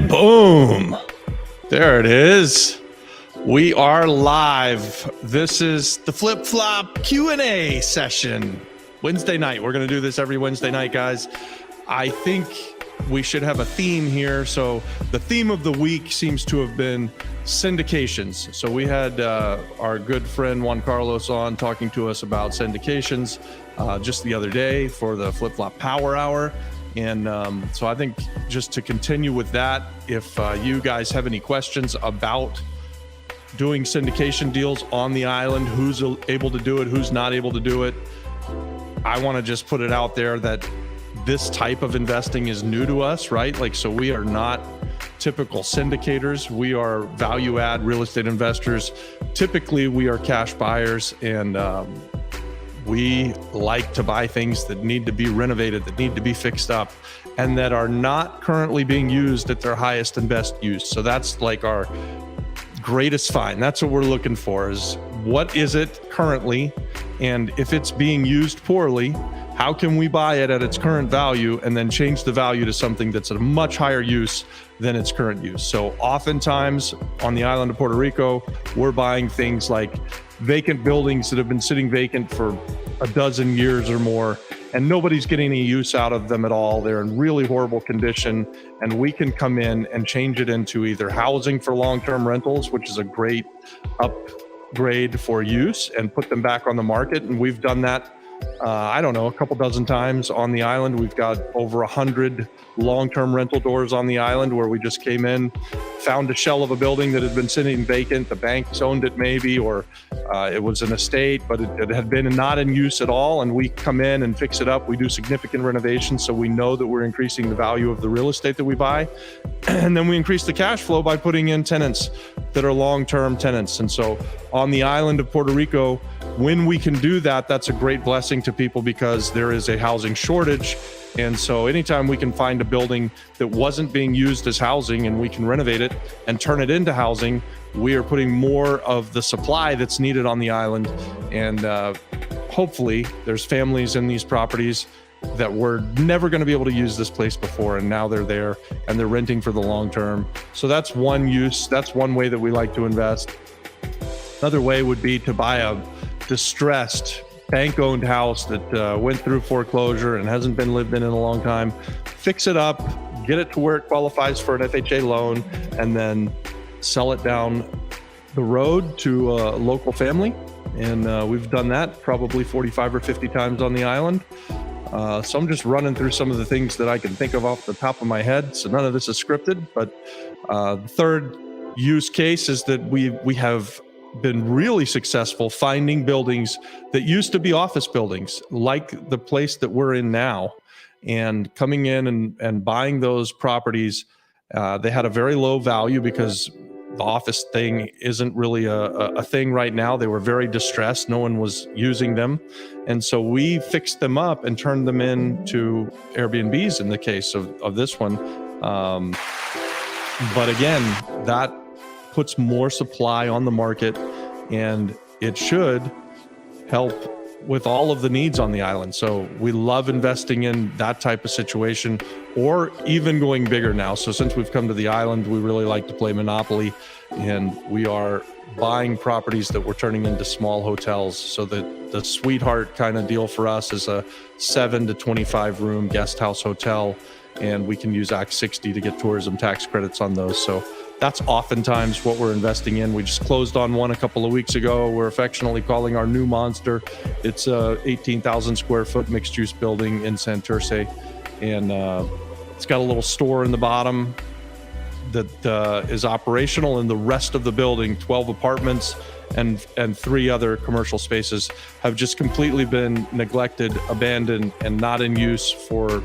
Boom. There it is. We are live. This is the Flip Flop Q&A session. Wednesday night. We're going to do this every Wednesday night, guys. I think we should have a theme here. So the theme of the week seems to have been syndications. So we had our good friend Juan Carlos on talking to us about syndications just the other day for the Flip Flop Power Hour. And so I think just to continue with that, if you guys have any questions about doing syndication deals on the island, who's able to do it, who's not able to do it, I want to just put it out there that this type of investing is new to us, right? Like, so we are not typical syndicators. We are value add real estate investors. Typically, we are cash buyers, and we like to buy things that need to be renovated, that need to be fixed up, and that are not currently being used at their highest and best use. So that's like our greatest find. That's what we're looking for, is what is it currently? And if it's being used poorly, how can we buy it at its current value and then change the value to something that's at a much higher use than its current use? So oftentimes on the island of Puerto Rico, we're buying things like vacant buildings that have been sitting vacant for a dozen years or more, and nobody's getting any use out of them at all. They're in really horrible condition, and we can come in and change it into either housing for long-term rentals, which is a great upgrade for use, and put them back on the market. And we've done that I don't know, a couple dozen times on the island. We've got over 100 long-term rental doors on the island where we just came in, found a shell of a building that had been sitting vacant. The banks owned it maybe, or it was an estate, but it had been not in use at all. And we come in and fix it up. We do significant renovations, so we know that we're increasing the value of the real estate that we buy. And then we increase the cash flow by putting in tenants that are long-term tenants. And so on the island of Puerto Rico, when we can do that, that's a great blessing to people because there is a housing shortage. And so anytime we can find a building that wasn't being used as housing and we can renovate it and turn it into housing, we are putting more of the supply that's needed on the island. And hopefully there's families in these properties that were never going to be able to use this place before, and now they're there and they're renting for the long term. So that's one use. That's one way that we like to invest. Another way would be to buy a distressed bank-owned house that went through foreclosure and hasn't been lived in a long time. Fix it up, get it to where it qualifies for an FHA loan, and then sell it down the road to a local family. And we've done that probably 45 or 50 times on the island. So I'm just running through some of the things that I can think of off the top of my head. So none of this is scripted, but the third use case is that we have been really successful finding buildings that used to be office buildings, like the place that we're in now, and coming in and buying those properties. They had a very low value because the office thing isn't really a thing right now. They were very distressed. No one was using them. And so we fixed them up and turned them into Airbnbs in the case of this one. But again, that puts more supply on the market, and it should help with all of the needs on the island. So we love investing in that type of situation, or even going bigger now. So since we've come to the island, we really like to play Monopoly, and we are buying properties that we're turning into small hotels. So that the sweetheart kind of deal for us is a 7 to 25 room guest house hotel, and we can use Act 60 to get tourism tax credits on those. So that's oftentimes what we're investing in. We just closed on one a couple of weeks ago. We're affectionately calling our new monster. It's a 18,000 square foot mixed use building in Santurce. And it's got a little store in the bottom that is operational, and the rest of the building, 12 apartments and 3 other commercial spaces, have just completely been neglected, abandoned, and not in use for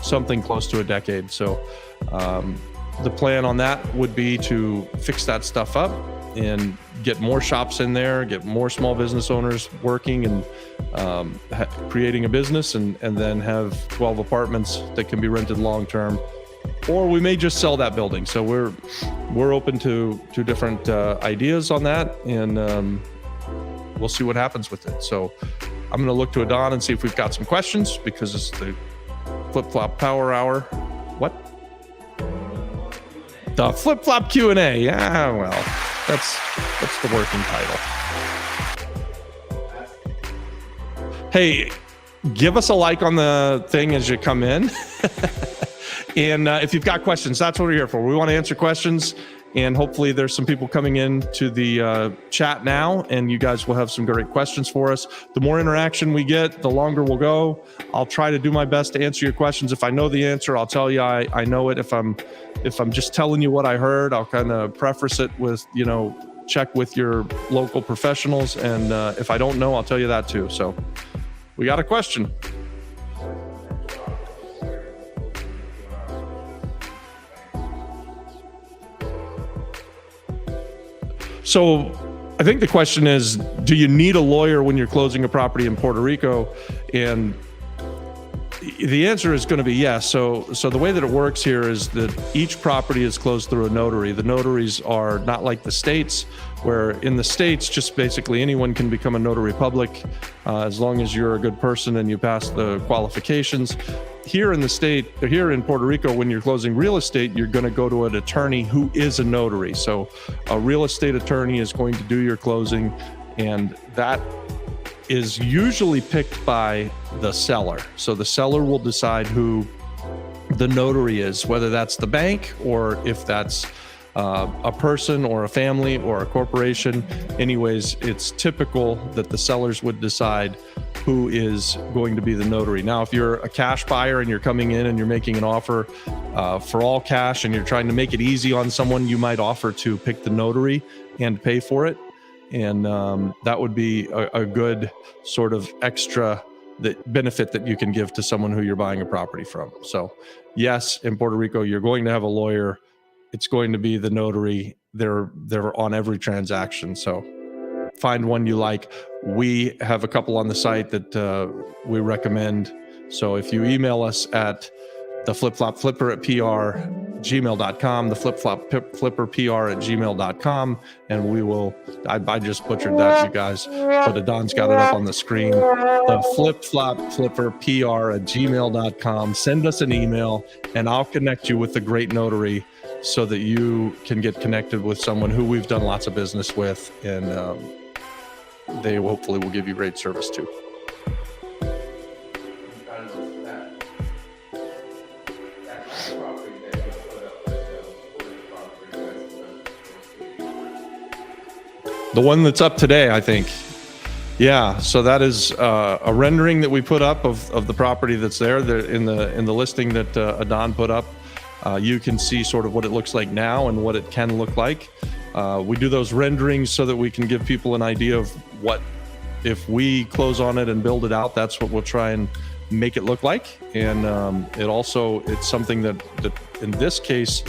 something close to a decade. So the plan on that would be to fix that stuff up and get more shops in there, get more small business owners working and creating a business, and then have 12 apartments that can be rented long term. Or we may just sell that building. So we're open to different ideas on that, and we'll see what happens with it. So I'm going to look to Adon and see if we've got some questions, because it's the flip-flop power hour. What? The flip-flop Q&A. Yeah, well, that's the working title. Hey, give us a like on the thing as you come in. And if you've got questions, that's what we're here for. We want to answer questions, and hopefully there's some people coming in to the chat now, and you guys will have some great questions for us. The more interaction we get, the longer we'll go. I'll try to do my best to answer your questions. If I know the answer, I'll tell you I know it. If I'm just telling you what I heard, I'll kind of preface it with, check with your local professionals. And if I don't know, I'll tell you that too. So we got a question. So I think the question is, do you need a lawyer when you're closing a property in Puerto Rico? And the answer is going to be yes. So the way that it works here is that each property is closed through a notary. The notaries are not like the states, where in the states, just basically anyone can become a notary public as long as you're a good person and you pass the qualifications. Here in Puerto Rico, when you're closing real estate, you're going to go to an attorney who is a notary. So a real estate attorney is going to do your closing, and that is usually picked by the seller. So the seller will decide who the notary is, whether that's the bank or if that's a person or a family or a corporation. Anyways, it's typical that the sellers would decide who is going to be the notary. Now, if you're a cash buyer and you're coming in and you're making an offer for all cash and you're trying to make it easy on someone, you might offer to pick the notary and pay for it. And that would be a good sort of extra benefit that you can give to someone who you're buying a property from. So yes, in Puerto Rico, you're going to have a lawyer. It's going to be the notary. They're on every transaction. So find one you like. We have a couple on the site that we recommend. So if you email us at the flipflopflipper@gmail.com, the flipflopflipperpr@gmail.com, and we will, I just butchered that, you guys, but Adon's got it up on the screen. The flipflopflipperpr@gmail.com. Send us an email and I'll connect you with the great notary so that you can get connected with someone who we've done lots of business with, and they hopefully will give you great service too. The one that's up today, I think. Yeah, so that is a rendering that we put up of the property that's there. In the listing that Adon put up. You can see sort of what it looks like now and what it can look like. We do those renderings so that we can give people an idea of what, if we close on it and build it out, that's what we'll try and make it look like. And it's something that in this case,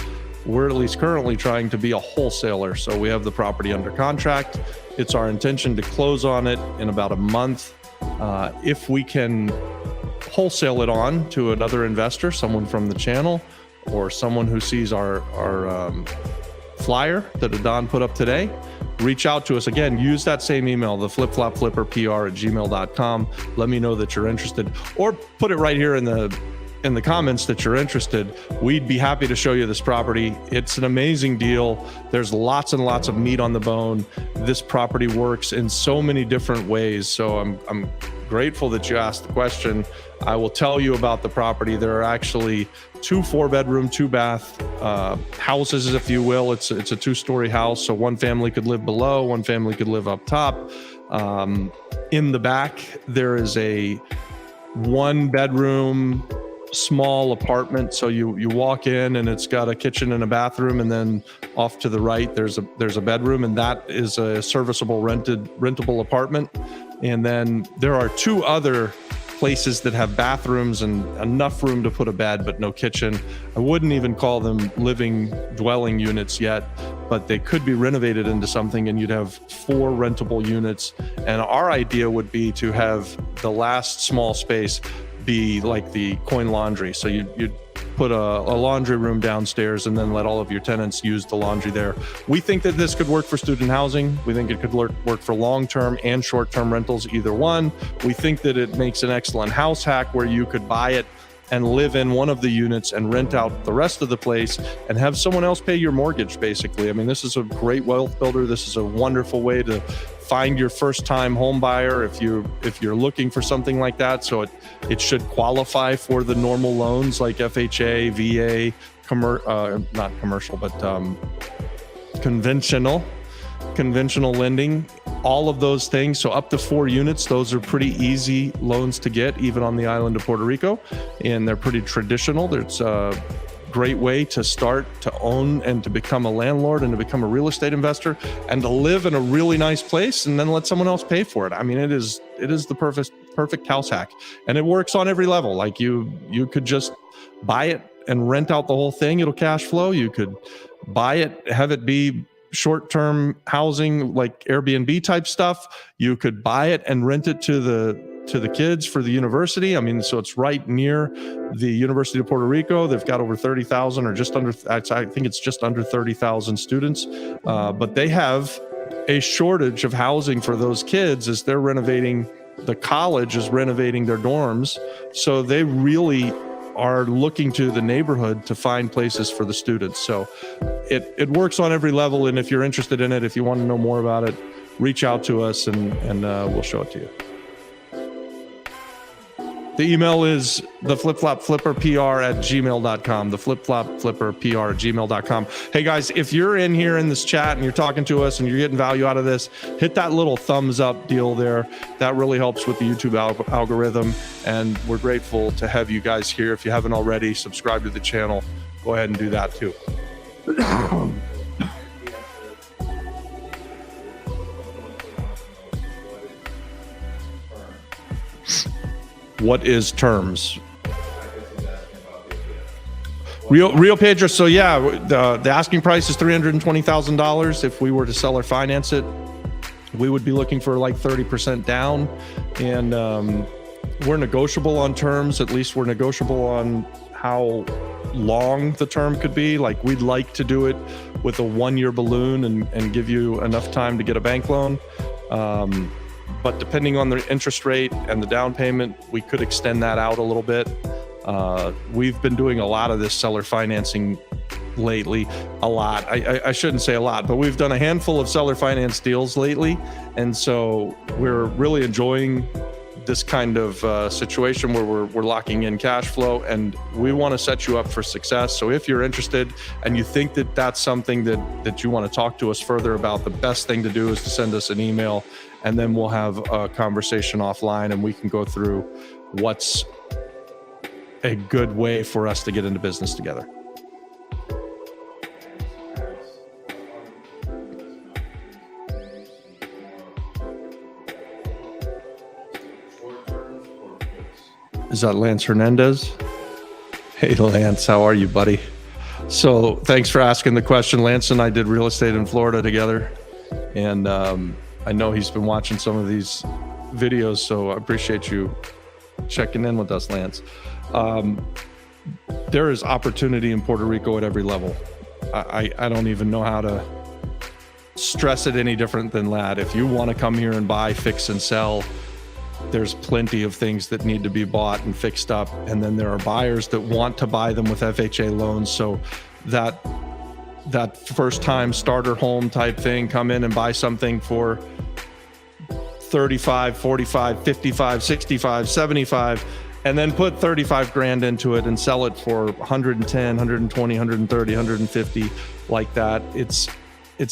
we're at least currently trying to be a wholesaler. So we have the property under contract. It's our intention to close on it in about a month. If we can wholesale it on to another investor, someone from the channel, or someone who sees our flyer that Adon put up today, reach out to us. Again, use that same email, the flipflopflipperpr@gmail.com. Let me know that you're interested, or put it right here in the comments that you're interested. We'd be happy to show you this property. It's an amazing deal. There's lots and lots of meat on the bone. This property works in so many different ways. So I'm grateful that you asked the question. I will tell you about the property. There are actually 2 4-bedroom, 2-bath houses, if you will. It's a 2-story house. So one family could live below, one family could live up top. In the back, there is a 1-bedroom small apartment. So you walk in and it's got a kitchen and a bathroom, and then off to the right there's a bedroom, and that is a serviceable rentable apartment. And then there are 2 other places that have bathrooms and enough room to put a bed, but no kitchen. I wouldn't even call them living dwelling units yet, but they could be renovated into something, and you'd have 4 rentable units. And our idea would be to have the last small space be like the coin laundry. So you'd put a laundry room downstairs and then let all of your tenants use the laundry there. We think that this could work for student housing. We think it could work for long-term and short-term rentals, either one. We think that it makes an excellent house hack where you could buy it and live in one of the units and rent out the rest of the place and have someone else pay your mortgage, basically. I mean, this is a great wealth builder. This is a wonderful way to find your first-time home buyer if you're looking for something like that. So it should qualify for the normal loans like FHA, VA, not commercial, but conventional lending, all of those things. So up to 4 units, those are pretty easy loans to get, even on the island of Puerto Rico, and they're pretty traditional. There's a great way to start to own and to become a landlord and to become a real estate investor and to live in a really nice place and then let someone else pay for it. I mean, it is the perfect house hack, and it works on every level. Like you could just buy it and rent out the whole thing. It'll cash flow. You could buy it, have it be short-term housing like Airbnb type stuff. You could buy it and rent it to the kids for the university. I mean, so it's right near the University of Puerto Rico. They've got over 30,000 or just under, I think it's just under 30,000 students. But they have a shortage of housing for those kids as they're renovating. The college is renovating their dorms. So they really are looking to the neighborhood to find places for the students. So it works on every level. And if you're interested in it, if you want to know more about it, reach out to us and we'll show it to you. The email is theflipflopflipperpr@gmail.com, theflipflopflipperpr@gmail.com. Hey guys, if you're in here in this chat and you're talking to us and you're getting value out of this, hit that little thumbs up deal there. That really helps with the YouTube algorithm, and we're grateful to have you guys here. If you haven't already, subscribe to the channel. Go ahead and do that too. What is terms? Rio Piedras. So yeah, the asking price is $320,000. If we were to seller finance it, we would be looking for like 30% down, and we're negotiable on terms. At least we're negotiable on how long the term could be. Like, we'd like to do it with a 1-year balloon and give you enough time to get a bank loan. But depending on the interest rate and the down payment, we could extend that out a little bit. We've been doing a lot of this seller financing lately. A lot. I shouldn't say a lot, but we've done a handful of seller finance deals lately. And so we're really enjoying this kind of situation where we're locking in cash flow, and we want to set you up for success. So if you're interested and you think that that's something that you want to talk to us further about, the best thing to do is to send us an email, and then we'll have a conversation offline and we can go through what's a good way for us to get into business together. Is that Lance Hernandez? Hey, Lance, how are you, buddy? So thanks for asking the question. Lance and I did real estate in Florida together, and I know he's been watching some of these videos, so I appreciate you checking in with us, Lance. There is opportunity in Puerto Rico at every level. I don't even know how to stress it any different than that. If you want to come here and buy, fix, and sell, there's plenty of things that need to be bought and fixed up. And then there are buyers that want to buy them with FHA loans. So that first time starter home type thing, come in and buy something for 35, 45, 55, 65, 75, and then put 35 grand into it and sell it for 110, 120, 130, 150, like that. It's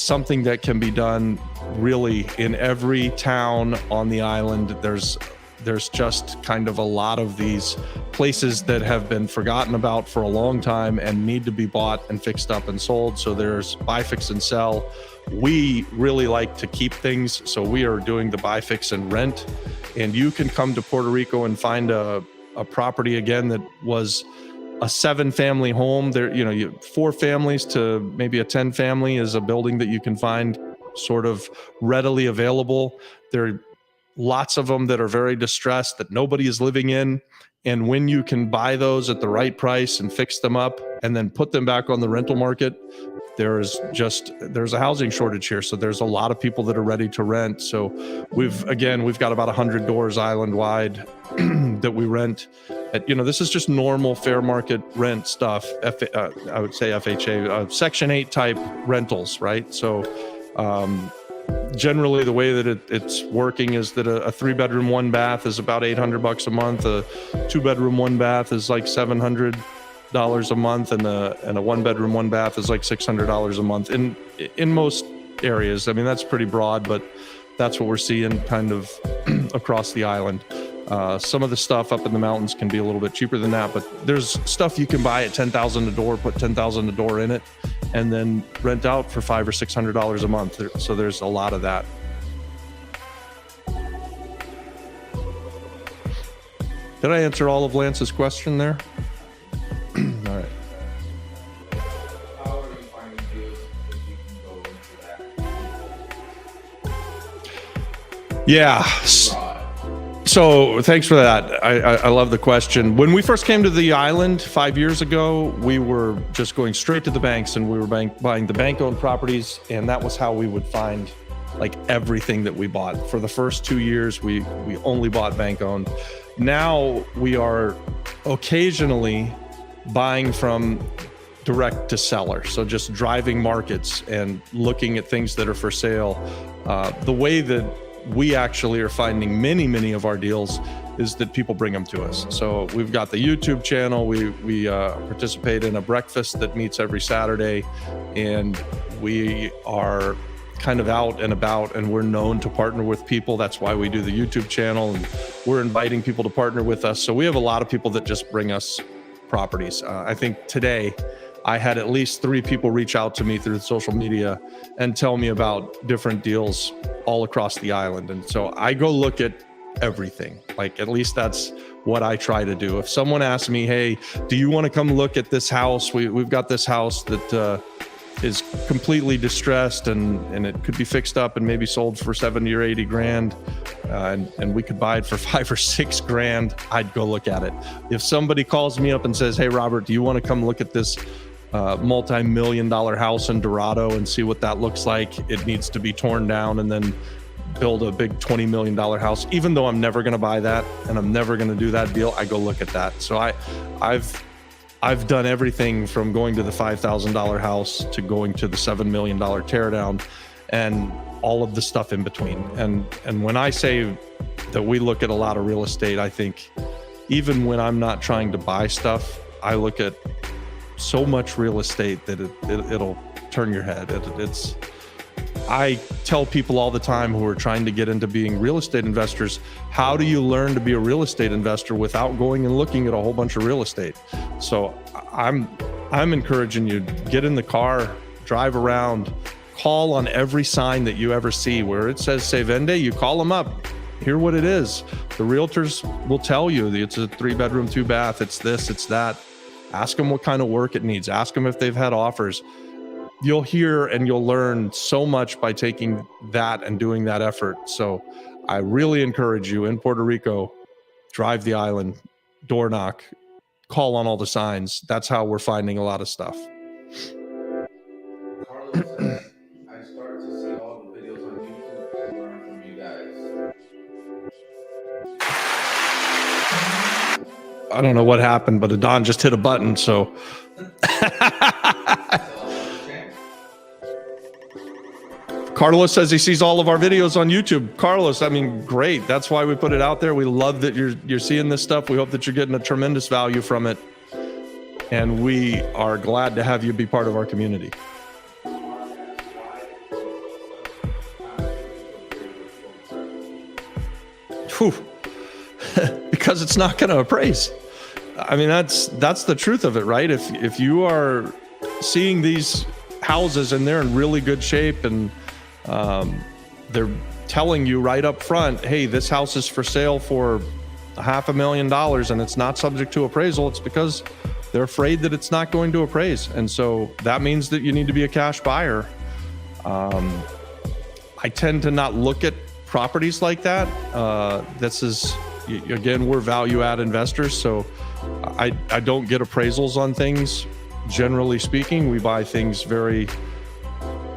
something that can be done really in every town on the island. There's just kind of a lot of these places that have been forgotten about for a long time and need to be bought and fixed up and sold. So there's buy, fix, and sell. We really like to keep things, so we are doing the buy, fix, and rent. And you can come to Puerto Rico and find a property again that was a 7-family home. There, 4 families to maybe a 10 family is a building that you can find sort of readily available. They're lots of them that are very distressed that nobody is living in. And when you can buy those at the right price and fix them up and then put them back on the rental market, there's a housing shortage here. So there's a lot of people that are ready to rent. So we've got about 100 doors island wide that we rent at, this is just normal fair market rent stuff. I would say FHA, Section 8 type rentals, right? So generally the way that it's working is that a 3-bedroom, 1-bath is about $800 a month. A 2-bedroom, 1-bath is like $700 a month, and a 1-bedroom, 1-bath is like $600 a month in most areas. I mean, that's pretty broad, but that's what we're seeing kind of across the island. Some of the stuff up in the mountains can be a little bit cheaper than that, but there's stuff you can buy at $10,000 a door, put $10,000 a door in it, and then rent out for $500 or $600 a month. So there's a lot of that. Did I answer all of Lance's question there? All right. How are you finding deals if you can go into that? Yeah. So thanks for that. I love the question. When we first came to the island 5 years ago, we were just going straight to the banks, and we were buying the bank-owned properties, and that was how we would find like everything that we bought. For the first 2 years, we only bought bank-owned. Now we are occasionally buying from direct to seller. So just driving markets and looking at things that are for sale. The way that we actually are finding many of our deals is that people bring them to us. So we've got the YouTube channel. We participate in a breakfast that meets every Saturday, and we are kind of out and about, and we're known to partner with people. That's why we do the YouTube channel, and we're inviting people to partner with us. So we have a lot of people that just bring us properties. I think today I had at least 3 people reach out to me through social media and tell me about different deals all across the island. And so I go look at everything. Like, at least that's what I try to do. If someone asks me, hey, do you want to come look at this house? We've got this house that is completely distressed, and it could be fixed up and maybe sold for 70 or 80 grand. And we could buy it for 5 or 6 grand. I'd go look at it. If somebody calls me up and says, hey, Robert, do you want to come look at this multi-million-dollar house in Dorado and see what that looks like? It needs to be torn down and then build a big $20 million house. Even though I'm never going to buy that and I'm never going to do that deal, I go look at that. So I've done everything from going to the $5,000 house to going to the $7 million teardown, and all of the stuff in between. And when I say that we look at a lot of real estate, I think even when I'm not trying to buy stuff, I look at so much real estate that it'll turn your head. I tell people all the time who are trying to get into being real estate investors, how do you learn to be a real estate investor without going and looking at a whole bunch of real estate? So I'm encouraging you, get in the car, drive around, call on every sign that you ever see where it says Se Vende. You call them up, hear what it is. The realtors will tell you it's a 3-bedroom, 2-bath, it's this, it's that. Ask them what kind of work it needs. Ask them if they've had offers. You'll hear and you'll learn so much by taking that and doing that effort. So I really encourage you, in Puerto Rico, drive the island, door knock, call on all the signs. That's how we're finding a lot of stuff. Carlos says, I started to see all the videos on YouTube to learn from you guys. I don't know what happened, but Adon just hit a button, so. Carlos says he sees all of our videos on YouTube. Carlos, I mean, great. That's why we put it out there. We love that you're seeing this stuff. We hope that you're getting a tremendous value from it. And we are glad to have you be part of our community. Whew. Because it's not going to appraise. I mean, that's the truth of it, right? If you are seeing these houses and they're in really good shape, and they're telling you right up front, hey, this house is for sale for $500,000 and it's not subject to appraisal, it's because they're afraid that it's not going to appraise. And so that means that you need to be a cash buyer. I tend to not look at properties like that. This is, again, we're value add investors, so I don't get appraisals on things. Generally speaking, we buy things very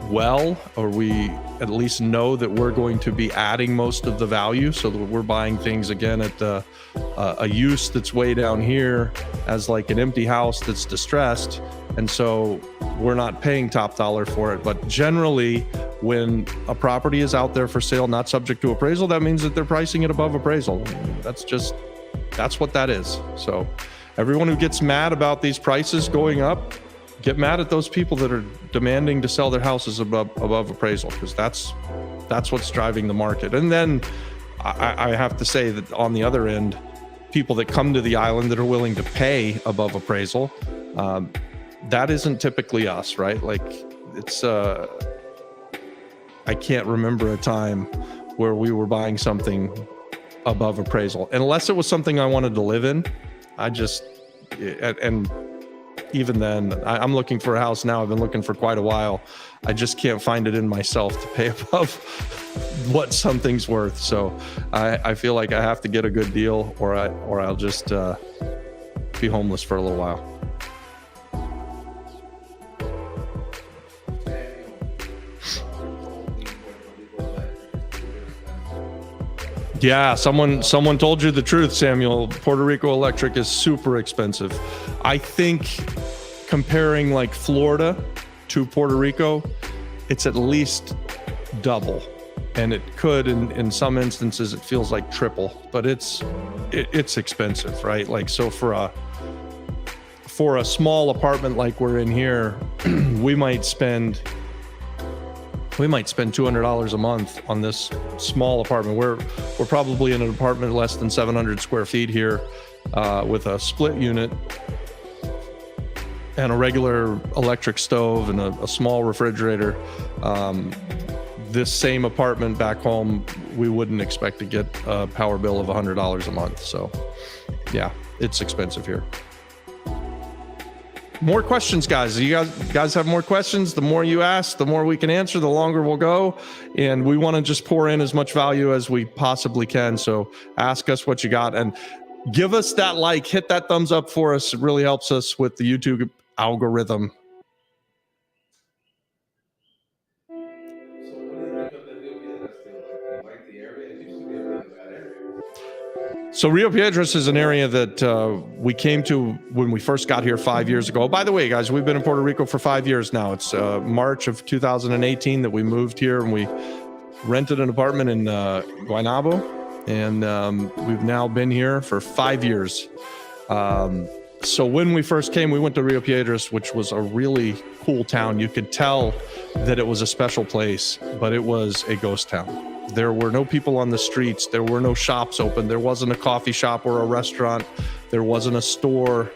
well, or we at least know that we're going to be adding most of the value, so that we're buying things again at a use that's way down here as like an empty house that's distressed, and so we're not paying top dollar for it. But generally, when a property is out there for sale not subject to appraisal, that means that they're pricing it above appraisal. That's what that is. So everyone who gets mad about these prices going up, get mad at those people that are demanding to sell their houses above appraisal, because that's what's driving the market. And then I have to say that on the other end, people that come to the island that are willing to pay above appraisal, that isn't typically us, right? Like, it's I can't remember a time where we were buying something above appraisal, unless it was something I wanted to live in. And even then, I'm looking for a house now. I've been looking for quite a while. I just can't find it in myself to pay above what something's worth. So I feel like I have to get a good deal, or I'll just be homeless for a little while. Yeah, someone told you the truth, Samuel. Puerto Rico electric is super expensive. I think comparing like Florida to Puerto Rico, it's at least double. And it could, in some instances, it feels like triple, but it's expensive, right? Like, so for a small apartment like we're in here, we might spend $200 a month on this small apartment. We're probably in an apartment less than 700 square feet here, with a split unit and a regular electric stove and a small refrigerator. This same apartment back home, we wouldn't expect to get a power bill of $100 a month. So yeah, it's expensive here. More questions, guys. You guys have more questions? The more you ask, the more we can answer, the longer we'll go. And we want to just pour in as much value as we possibly can. So ask us what you got, and give us that like, hit that thumbs up for us. It really helps us with the YouTube algorithm. So what do you think of the Rio Piedras still? Do you like the area? It used to be a really bad area. So Rio Piedras is an area that we came to when we first got here 5 years ago. By the way, guys, we've been in Puerto Rico for 5 years now. It's March of 2018 that we moved here, and we rented an apartment in Guaynabo, and we've now been here for 5 years. So when we first came, we went to Rio Piedras, which was a really cool town. You could tell that it was a special place, but it was a ghost town. There were no people on the streets. There were no shops open. There wasn't a coffee shop or a restaurant. There wasn't a store.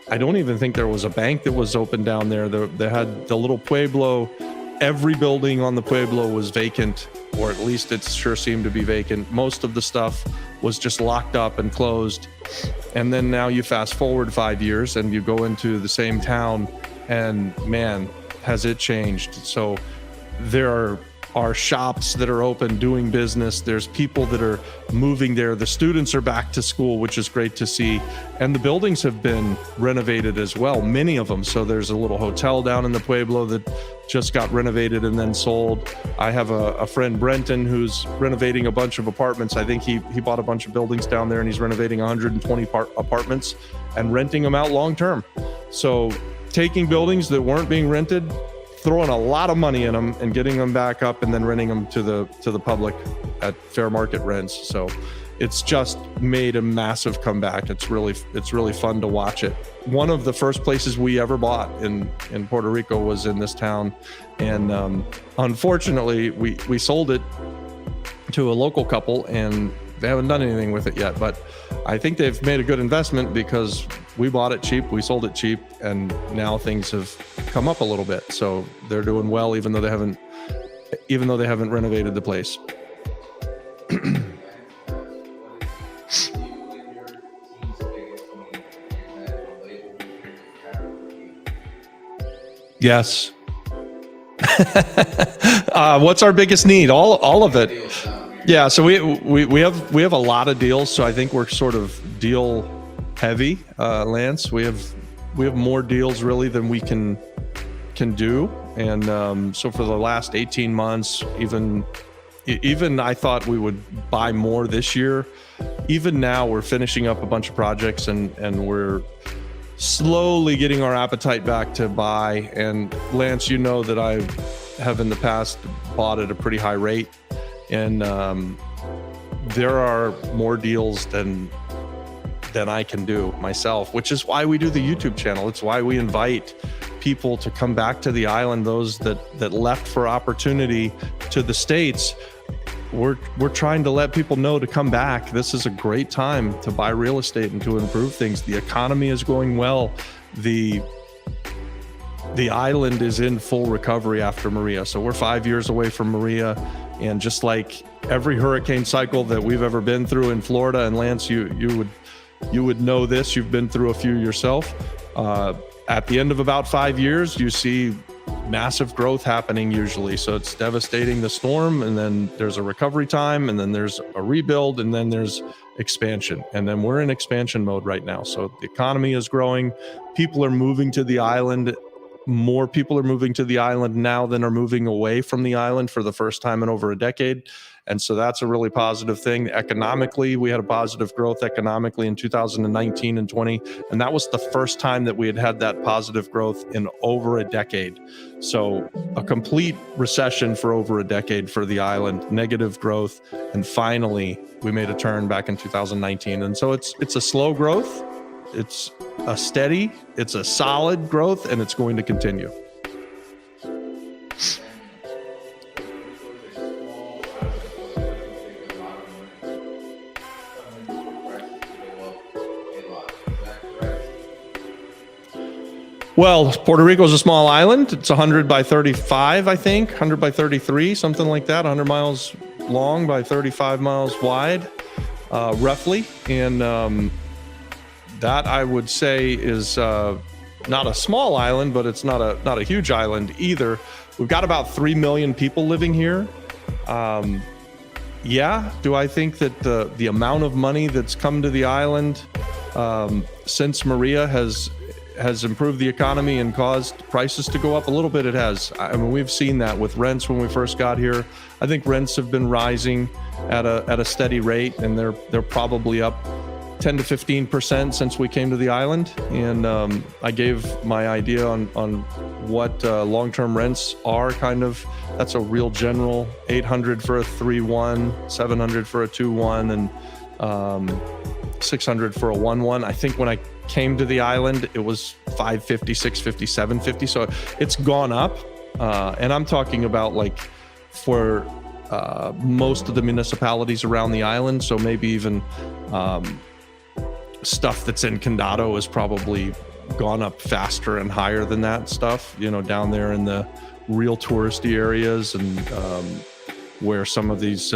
I don't even think there was a bank that was open down there. They had the little pueblo. Every building on the pueblo was vacant, or at least it sure seemed to be vacant. Most of the stuff was just locked up and closed. And then now you fast forward 5 years and you go into the same town, and man, has it changed. So there are shops that are open doing business. There's people that are moving there. The students are back to school, which is great to see. And the buildings have been renovated as well, many of them. So there's a little hotel down in the Pueblo that just got renovated and then sold. I have a friend, Brenton, who's renovating a bunch of apartments. I think he bought a bunch of buildings down there, and he's renovating 120 apartments and renting them out long term. So taking buildings that weren't being rented, throwing a lot of money in them and getting them back up, and then renting them to the public at fair market rents. So it's just made a massive comeback. It's really fun to watch it. One of the first places we ever bought in Puerto Rico was in this town, and unfortunately we sold it to a local couple, and they haven't done anything with it yet. But I think they've made a good investment, because we bought it cheap, we sold it cheap, and now things have come up a little bit. So they're doing well, even though they haven't renovated the place. Yes. What's our biggest need? All of it. Yeah, so we have a lot of deals, so I think we're sort of deal heavy, Lance. We have more deals really than we can do, and so for the last 18 months, even I thought we would buy more this year. Even now, we're finishing up a bunch of projects, and we're slowly getting our appetite back to buy. And Lance, you know that I have in the past bought at a pretty high rate. And there are more deals than I can do myself, which is why we do the YouTube channel. It's why we invite people to come back to the island, those that left for opportunity to the States. We're trying to let people know to come back. This is a great time to buy real estate and to improve things. The economy is going well. The island is in full recovery after Maria. So we're 5 years away from Maria. And just like every hurricane cycle that we've ever been through in Florida, and Lance, you would know this, you've been through a few yourself. At the end of about 5 years, you see massive growth happening usually. So it's devastating, the storm, and then there's a recovery time, and then there's a rebuild, and then there's expansion. And then we're in expansion mode right now. So the economy is growing. People are moving to the island. More people are moving to the island now than are moving away from the island for the first time in over a decade. And so that's a really positive thing. Economically, we had a positive growth economically in 2019 and 20. And that was the first time that we had that positive growth in over a decade. So a complete recession for over a decade for the island, negative growth. And finally, we made a turn back in 2019. And so it's a slow growth. It's a steady, it's a solid growth, and it's going to continue. Well, Puerto Rico is a small island. It's 100 by 35, I think, 100 by 33, something like that, 100 miles long by 35 miles wide, roughly. And that I would say is not a small island, but it's not a huge island either. We've got about 3 million people living here. Yeah, do I think that the amount of money that's come to the island since Maria has improved the economy and caused prices to go up a little bit? It has. I mean, we've seen that with rents when we first got here. I think rents have been rising at a steady rate, and they're probably up 10 to 15% since we came to the island. And I gave my idea on what long-term rents are. Kind of, that's a real general 800 for a 3-1, 700 for a 2-1, and 600 for a 1-1. I think when I came to the island, it was 550, 650, 750. So it's gone up. And I'm talking about like for most of the municipalities around the island. So maybe even stuff that's in Condado has probably gone up faster and higher than that stuff, you know, down there in the real touristy areas and where some of these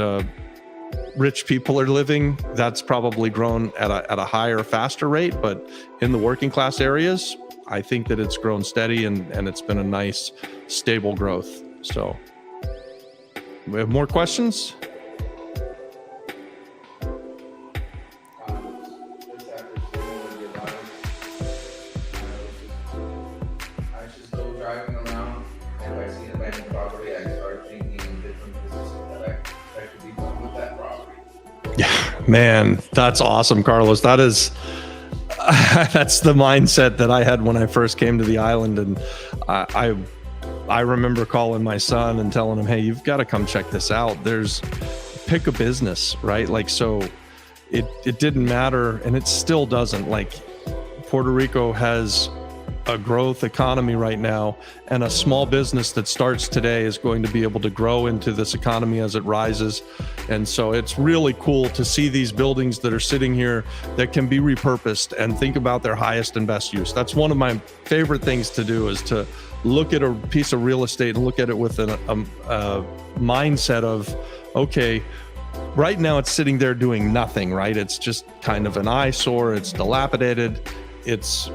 rich people are living. That's probably grown at a higher, faster rate. But in the working class areas, I think that it's grown steady and it's been a nice, stable growth. So we have more questions? Man, that's awesome, Carlos. That is, that's the mindset that I had when I first came to the island. And I remember calling my son and telling him, hey, you've got to come check this out. Pick a business, right? Like, so it didn't matter, and it still doesn't. Like, Puerto Rico has a growth economy right now, and a small business that starts today is going to be able to grow into this economy as it rises. And so it's really cool to see these buildings that are sitting here that can be repurposed and think about their highest and best use. That's one of my favorite things to do, is to look at a piece of real estate and look at it with a mindset of, okay, right now it's sitting there doing nothing, right? It's just kind of an eyesore. It's dilapidated. It's,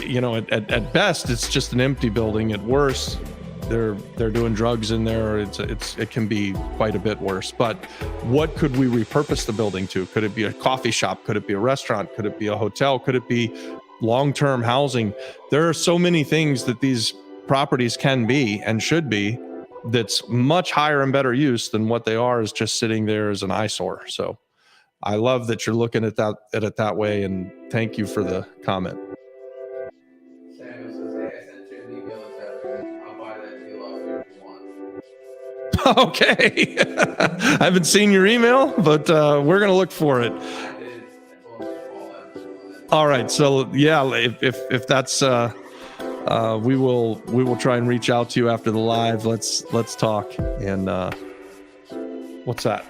you know, at best, it's just an empty building. At worst, they're doing drugs in there. It can be quite a bit worse. But what could we repurpose the building to? Could it be a coffee shop? Could it be a restaurant? Could it be a hotel? Could it be long-term housing? There are so many things that these properties can be and should be that's much higher and better use than what they are is just sitting there as an eyesore. So I love that you're looking at it that way, and thank you for the comment. Samuel says, hey, I sent you an email this afternoon. I'll buy that deal off you if you want. Okay. I haven't seen your email, but we're going to look for it. I did. I told him to call after. All right. So yeah, if that's we will try and reach out to you after the live. Let's talk. And what's that?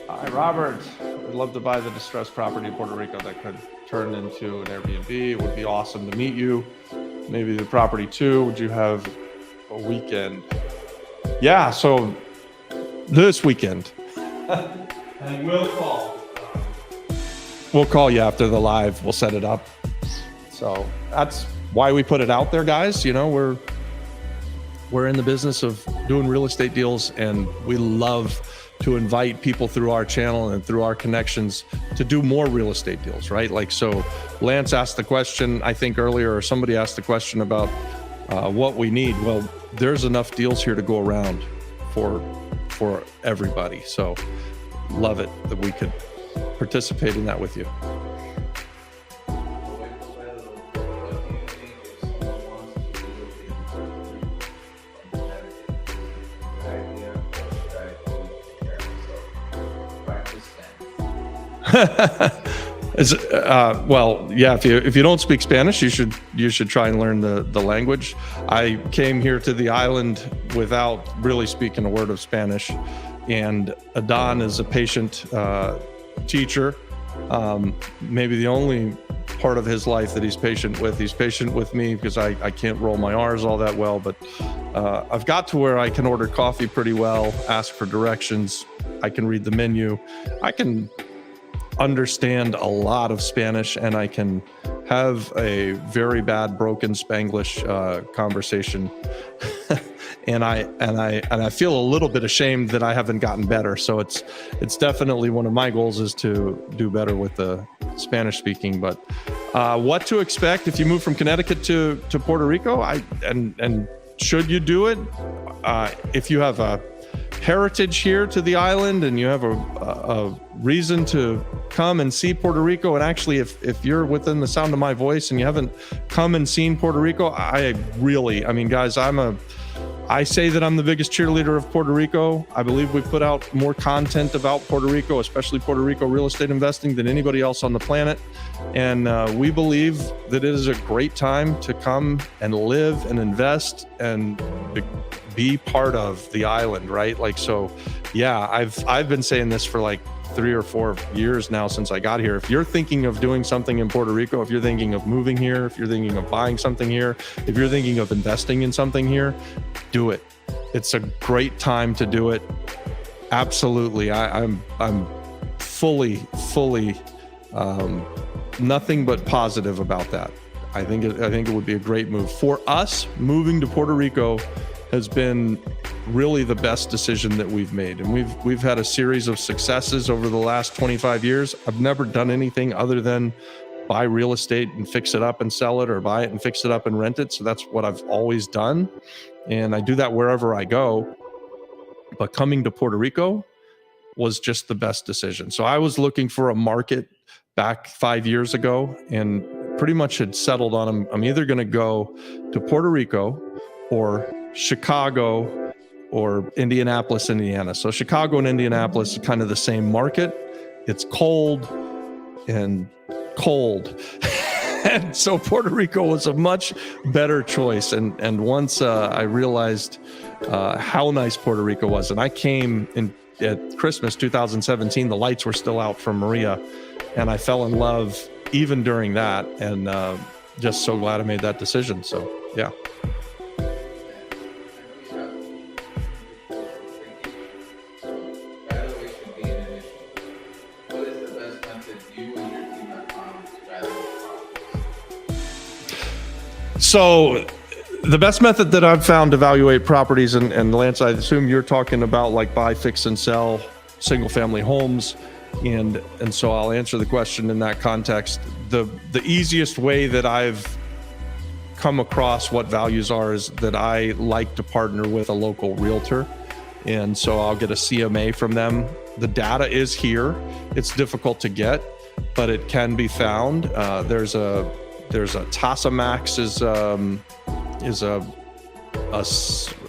Hi, Robert. I'd love to buy the distressed property in Puerto Rico that could turn into an Airbnb. It would be awesome to meet you. Maybe the property too. Would you have a weekend? Yeah, so this weekend. And we'll call you after the live. We'll set it up. So that's why we put it out there, guys. You know, we're in the business of doing real estate deals, and we love to invite people through our channel and through our connections to do more real estate deals, right? Like, so Lance asked the question, I think earlier, or somebody asked the question about what we need. Well, there's enough deals here to go around for everybody. So love it that we could participate in that with you. Well, yeah, if you don't speak Spanish, you should try and learn the language. I came here to the island without really speaking a word of Spanish, and Adon is a patient teacher. Maybe the only part of his life that he's patient with. He's patient with me because I can't roll my R's all that well, but I've got to where I can order coffee pretty well, ask for directions. I can read the menu. I can understand a lot of Spanish, and I can have a very bad broken Spanglish conversation. and I feel a little bit ashamed that I haven't gotten better. So it's definitely one of my goals is to do better with the Spanish speaking. But what to expect if you move from Connecticut to Puerto Rico? And should you do it? If you have a heritage here to the island and you have a reason to come and see Puerto Rico, and actually if you're within the sound of my voice and you haven't come and seen Puerto Rico, I mean, guys, I say that I'm the biggest cheerleader of Puerto Rico. I believe we put out more content about Puerto Rico, especially Puerto Rico real estate investing, than anybody else on the planet. And we believe that it is a great time to come and live and invest and be part of the island, right? Like, so yeah, I've been saying this for like 3 or 4 years now since I got here. If you're thinking of doing something in Puerto Rico, if you're thinking of moving here, if you're thinking of buying something here, if you're thinking of investing in something here, do it. It's a great time to do it. Absolutely. I'm fully nothing but positive about that. I think it would be a great move for us. Moving to Puerto Rico has been really the best decision that we've made. And we've had a series of successes over the last 25 years. I've never done anything other than buy real estate and fix it up and sell it, or buy it and fix it up and rent it. So that's what I've always done. And I do that wherever I go. But coming to Puerto Rico was just the best decision. So I was looking for a market back 5 years ago and pretty much had settled on, I'm either going to go to Puerto Rico or Chicago or Indianapolis, Indiana. So Chicago and Indianapolis are kind of the same market. It's cold. And so Puerto Rico was a much better choice. And once I realized how nice Puerto Rico was, and I came in at Christmas 2017, the lights were still out from Maria, and I fell in love even during that, and just so glad I made that decision. So yeah. So the best method that I've found to evaluate properties, and Lance, I assume you're talking about like buy, fix, and sell single family homes. And so I'll answer the question in that context. The easiest way that I've come across what values are is that I like to partner with a local realtor. And so I'll get a CMA from them. The data is here. It's difficult to get, but it can be found. There's a Tasamax is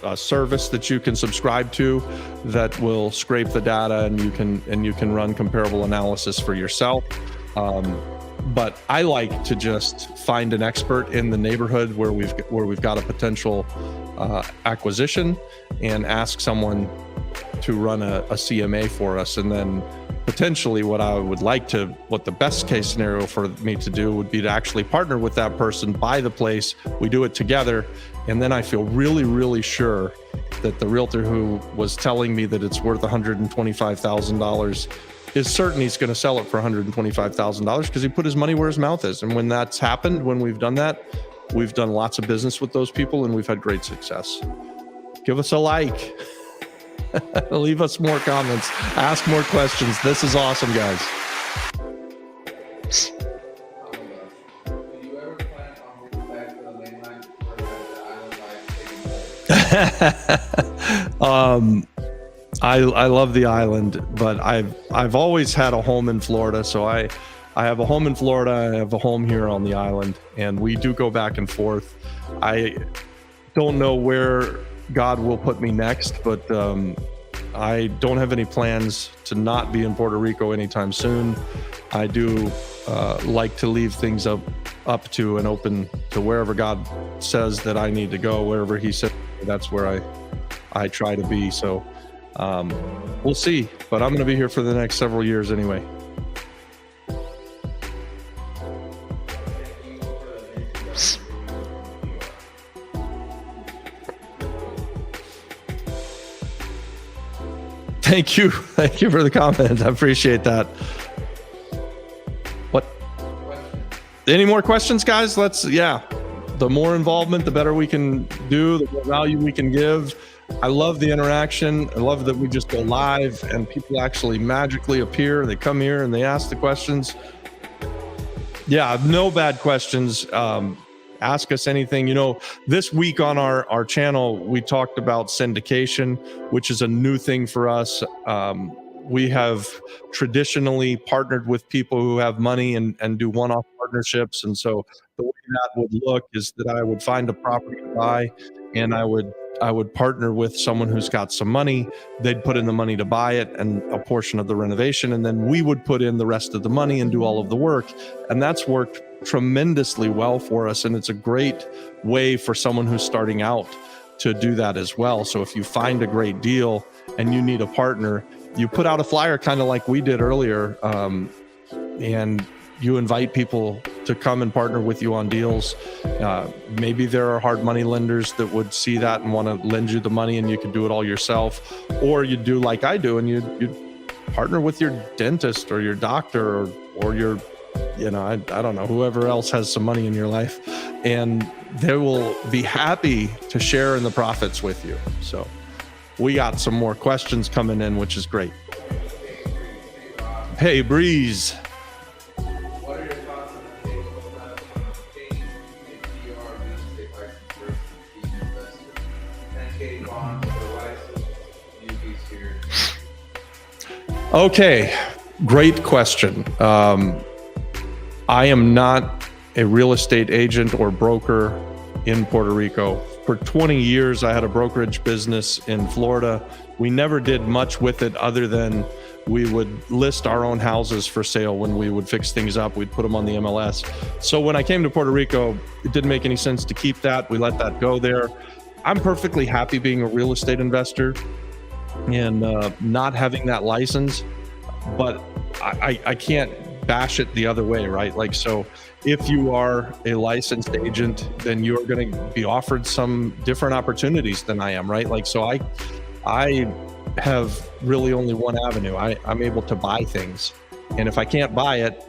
a service that you can subscribe to that will scrape the data, and you can run comparable analysis for yourself. But I like to just find an expert in the neighborhood where we've got a potential acquisition, and ask someone to run a CMA for us. And then potentially what the best case scenario for me to do would be to actually partner with that person, buy the place, we do it together. And then I feel really, really sure that the realtor who was telling me that it's worth $125,000 is certain he's going to sell it for $125,000 because he put his money where his mouth is. And when that's happened, when we've done that, we've done lots of business with those people and we've had great success. Give us a like. Leave us more comments. Ask more questions. This is awesome, guys. Do you ever plan on moving back to the mainland, or has the island life taken place? I love the island, but I've always had a home in Florida. So I have a home in Florida. I have a home here on the island, and we do go back and forth. I don't know where God will put me next, but I don't have any plans to not be in Puerto Rico anytime soon. I do like to leave things up to and open to wherever God says that I need to go. Wherever He said, that's where I try to be. So we'll see, but I'm going to be here for the next several years anyway. Thank you. Thank you for the comment. I appreciate that. What? Any more questions, guys? The more involvement, the better we can do, the more value we can give. I love the interaction. I love that we just go live and people actually magically appear. They come here and they ask the questions. Yeah, no bad questions. Ask us anything. This week on our channel, we talked about syndication, which is a new thing for us. We have traditionally partnered with people who have money and do one-off partnerships. And so the way that would look is that I would find a property to buy, and I would partner with someone who's got some money. They'd put in the money to buy it and a portion of the renovation, and then we would put in the rest of the money and do all of the work. And that's worked tremendously well for us, and it's a great way for someone who's starting out to do that as well. So if you find a great deal and you need a partner, you put out a flyer kind of like we did earlier, and you invite people to come and partner with you on deals. Maybe there are hard money lenders that would see that and want to lend you the money, and you can do it all yourself. Or you do like I do, and you partner with your dentist or your doctor or your, I don't know, whoever else has some money in your life, and they will be happy to share in the profits with you. So we got some more questions coming in, which is great. Hey, Breeze. What are your thoughts on the change if you are real estate license versus being an investor? 10K bond or license, newbies here. Okay, great question. I am not a real estate agent or broker in Puerto Rico. For 20 years, I had a brokerage business in Florida. We never did much with it other than we would list our own houses for sale. When we would fix things up, we'd put them on the MLS. So when I came to Puerto Rico, it didn't make any sense to keep that. We let that go there. I'm perfectly happy being a real estate investor and not having that license, but I can't bash it the other way, right? Like, so if you are a licensed agent, then you're going to be offered some different opportunities than I am, right? Like, so I have really only one avenue. I'm able to buy things, and if I can't buy it,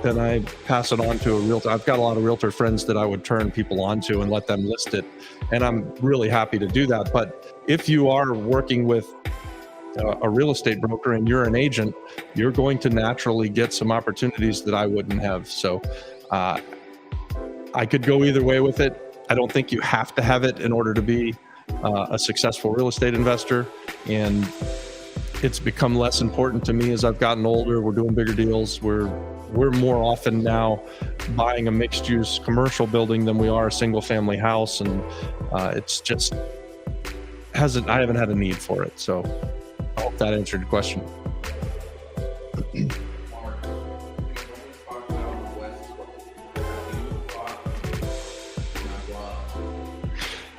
and I pass it on to a realtor. I've got a lot of realtor friends that I would turn people onto and let them list it, and I'm really happy to do that. But if you are working with a real estate broker and you're an agent, you're going to naturally get some opportunities that I wouldn't have. So I could go either way with it. I don't think you have to have it in order to be a successful real estate investor, and it's become less important to me as I've gotten older. We're doing bigger deals. We're more often now buying a mixed-use commercial building than we are a single-family house, and it's just I haven't had a need for it. So I hope that answered your question. Mark, we always talk about the West Coast. Have you thought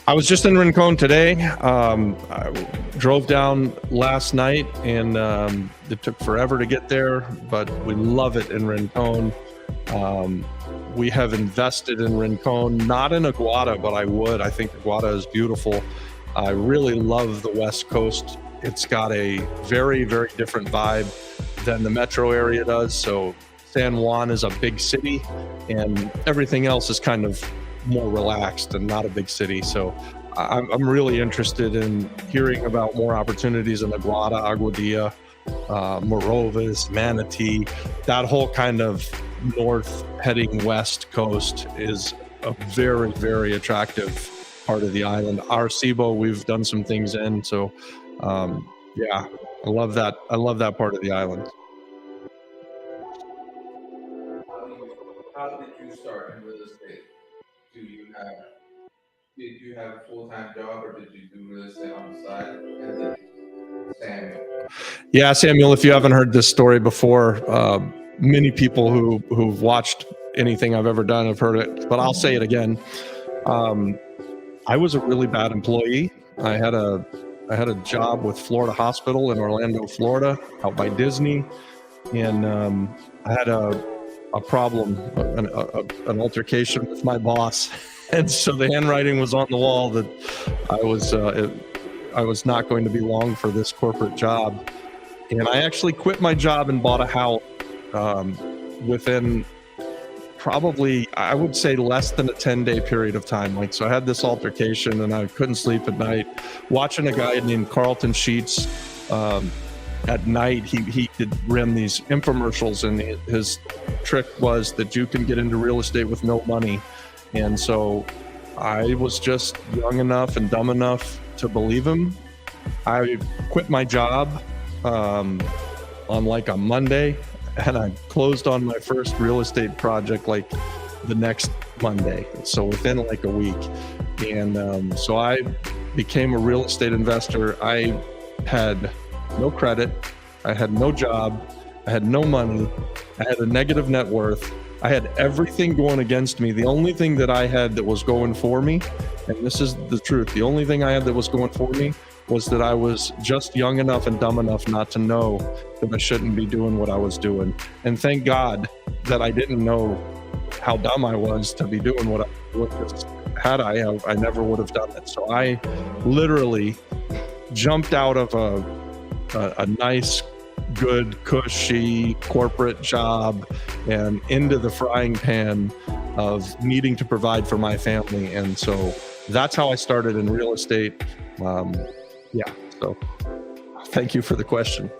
I was just in Rincon today. I drove down last night, and it took forever to get there, but we love it in Rincon. We have invested in Rincon, not in Aguada, but I would. I think Aguada is beautiful. I really love the West Coast. It's got a very, very different vibe than the metro area does. So San Juan is a big city, and everything else is kind of more relaxed and not a big city. So I'm really interested in hearing about more opportunities in Aguada, Aguadilla, Morovis, Manatee. That whole kind of north heading west coast is a very, very attractive part of the island. Arecibo, we've done some things in. So yeah, I love that. I love that part of the island. how did you start in real estate? Did you have a full-time job, or did you do real estate on the side? And then Samuel. Yeah, Samuel, if you haven't heard this story before, many people who've watched anything I've ever done have heard it, but I'll say it again. I was a really bad employee. I had a job with Florida Hospital in Orlando, Florida, out by Disney, and I had a problem, an altercation with my boss, and so the handwriting was on the wall that I was not going to be long for this corporate job, and I actually quit my job and bought a house within probably, I would say, less than a 10-day period of time. Like, so I had this altercation and I couldn't sleep at night, watching a guy named Carlton Sheets. At night, he could run these infomercials, and his trick was that you can get into real estate with no money. And so I was just young enough and dumb enough to believe him. I quit my job on like a Monday, and I closed on my first real estate project like the next Monday. So within like a week. And so I became a real estate investor. I had no credit. I had no job. I had no money. I had a negative net worth. I had everything going against me. The only thing that I had that was going for me, and this is the truth, the only thing I had that was going for me was that I was just young enough and dumb enough not to know that I shouldn't be doing what I was doing. And thank God that I didn't know how dumb I was to be doing what I was. Because had I never would have done it. So I literally jumped out of a nice, good, cushy corporate job and into the frying pan of needing to provide for my family. And so that's how I started in real estate. Yeah, so thank you for the question.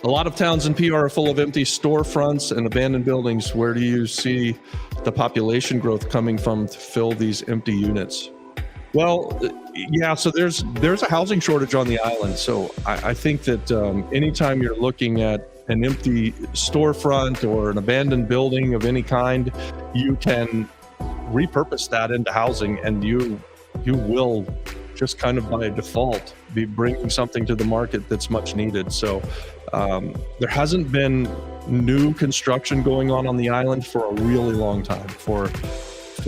A lot of towns in PR are full of empty storefronts and abandoned buildings. Where do you see the population growth coming from to fill these empty units? Well, yeah, so there's a housing shortage on the island. So I think that anytime you're looking at an empty storefront or an abandoned building of any kind, you can repurpose that into housing, and you will just kind of by default be bringing something to the market that's much needed. So there hasn't been new construction going on the island for a really long time, for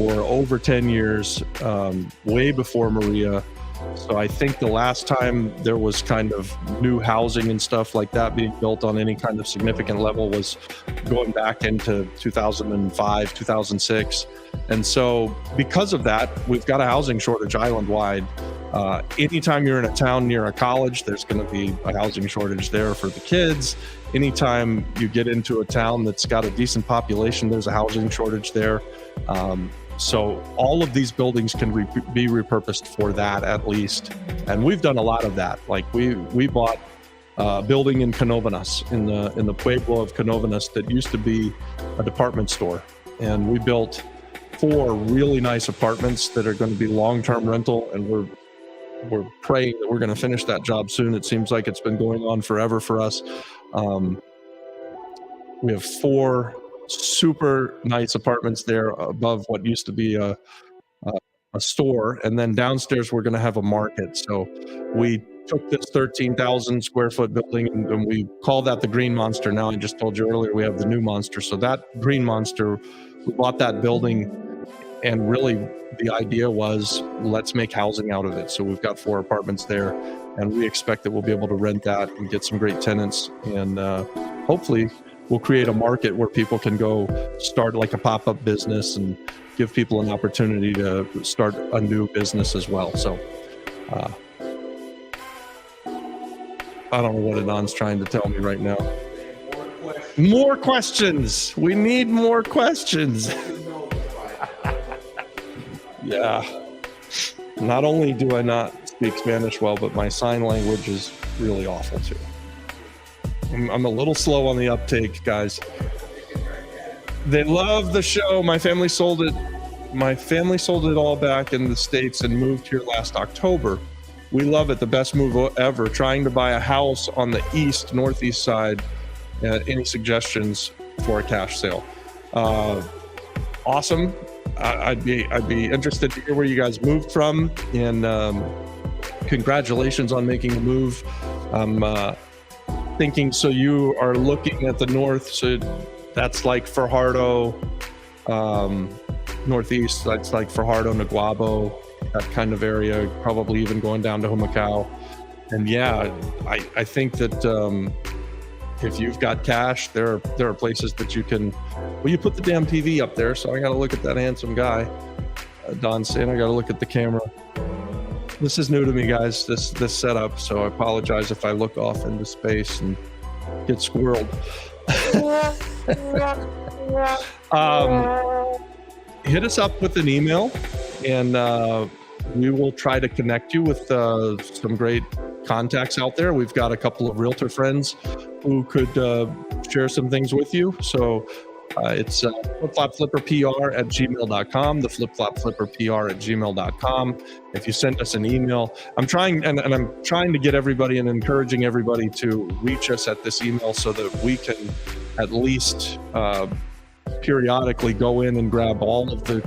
over 10 years, way before Maria. So I think the last time there was kind of new housing and stuff like that being built on any kind of significant level was going back into 2005, 2006. And so because of that, we've got a housing shortage island-wide. Anytime you're in a town near a college, there's going to be a housing shortage there for the kids. Anytime you get into a town that's got a decent population, there's a housing shortage there. So all of these buildings can be repurposed for that at least. And we've done a lot of that. Like we bought a building in Canovanas, in the Pueblo of Canovanas, that used to be a department store. And we built 4 really nice apartments that are going to be long-term rental. And we're praying that we're going to finish that job soon. It seems like it's been going on forever for us. We have 4 super nice apartments there above what used to be a store, and then downstairs we're going to have a market. So we took this 13,000 square foot building and we call that the Green Monster. Now, I just told you earlier we have the new Monster. So that Green Monster, we bought that building, and really the idea was, let's make housing out of it. So we've got 4 apartments there, and we expect that we'll be able to rent that and get some great tenants, and hopefully we'll create a market where people can go start like a pop-up business and give people an opportunity to start a new business as well. So I don't know what Adon's trying to tell me right now. More questions. We need more questions. Yeah. Not only do I not speak Spanish well, but my sign language is really awful too. I'm a little slow on the uptake, guys. They love the show. My family sold it. My family sold it all back in the States and moved here last October. We love it. The best move ever. Trying to buy a house on the northeast side. Any suggestions for a cash sale? Awesome. I'd be interested to hear where you guys moved from, and congratulations on making a move. I'm thinking, so you are looking at the north, so that's like Fajardo, northeast, that's like Fajardo, Naguabo, that kind of area, probably even going down to Humacao. And yeah, I think that if you've got cash, there are places that you can, well, you put the damn TV up there, so I got to look at that handsome guy. Don's saying I got to look at the camera. This is new to me, guys, this setup, so I apologize if I look off into space and get squirreled. Hit us up with an email, and we will try to connect you with some great contacts out there. We've got a couple of realtor friends who could share some things with you. So it's flipflopflipperpr@gmail.com, the flipflopflipperpr@gmail.com. If you send us an email, I'm trying to get everybody and encouraging everybody to reach us at this email so that we can at least periodically go in and grab all of the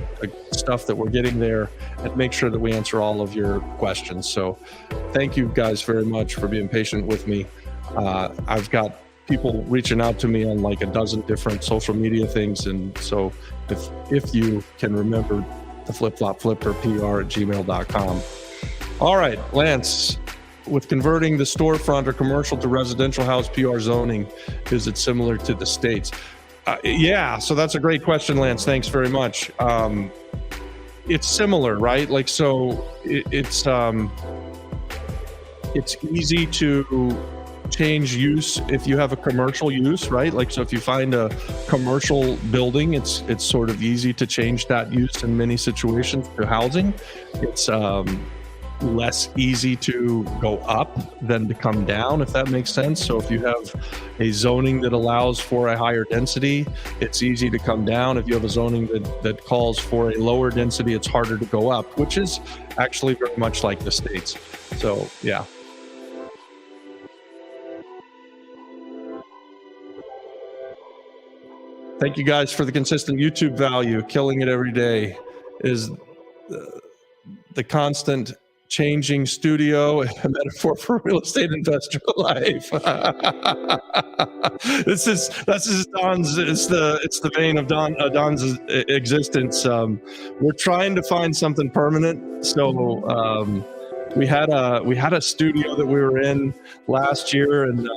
stuff that we're getting there and make sure that we answer all of your questions. So thank you guys very much for being patient with me. I've got people reaching out to me on like a dozen different social media things, and so if you can remember, the flipflopflipperpr@gmail.com. All right, Lance, with converting the storefront or commercial to residential house PR zoning, is it similar to the States? Yeah, so that's a great question, Lance. Thanks very much. It's similar, right? Like, so it's easy to change use if you have a commercial use, right? Like, so if you find a commercial building, it's sort of easy to change that use in many situations to housing. It's less easy to go up than to come down, if that makes sense. So if you have a zoning that allows for a higher density, it's easy to come down. If you have a zoning that calls for a lower density, it's harder to go up, which is actually very much like the States. So yeah. Thank you guys for the consistent YouTube value. Killing it every day. Is the constant changing studio a metaphor for real estate investor life? This is Don's. It's the vein of Don's existence. We're trying to find something permanent. So we had a studio that we were in last year, and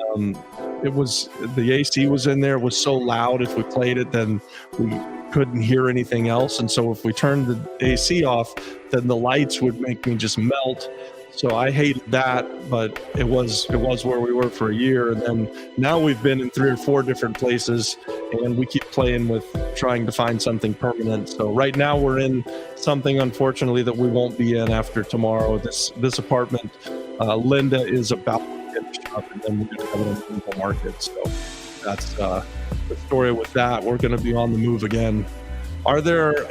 it was, the AC was in there. It was so loud, if we played it, then we couldn't hear anything else. And so if we turned the AC off, then the lights would make me just melt. So I hated that, but it was where we were for a year, and then now we've been in 3 or 4 different places, and we keep playing with trying to find something permanent. So right now we're in something, unfortunately, that we won't be in after tomorrow. This apartment, Linda is about to finish up, and then we're going to have it on the market. So that's the story with that. We're going to be on the move again. Are there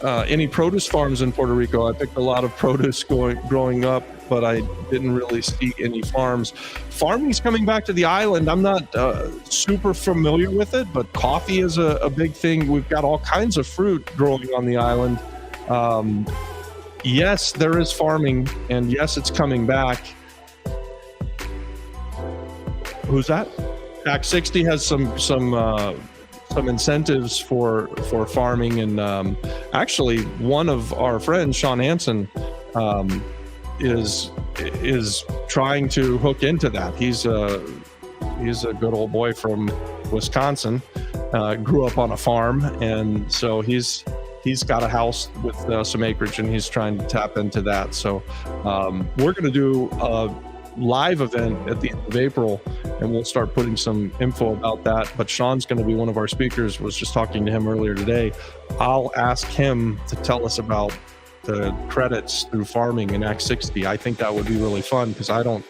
any produce farms in Puerto Rico? I picked a lot of produce growing up, but I didn't really see any farms. Farming's coming back to the island. I'm not super familiar with it, but coffee is a big thing. We've got all kinds of fruit growing on the island. Yes, there is farming, and yes, it's coming back. Who's that? Tax 60 has some incentives for farming, and actually one of our friends, Sean Hansen, is trying to hook into that. He's a good old boy from Wisconsin, grew up on a farm, and so he's got a house with some acreage, and he's trying to tap into that. So we're going to do a live event at the end of April, and we'll start putting some info about that. But Sean's going to be one of our speakers. Was just talking to him earlier today. I'll ask him to tell us about the credits through farming in Act 60. I think that would be really fun, because I don't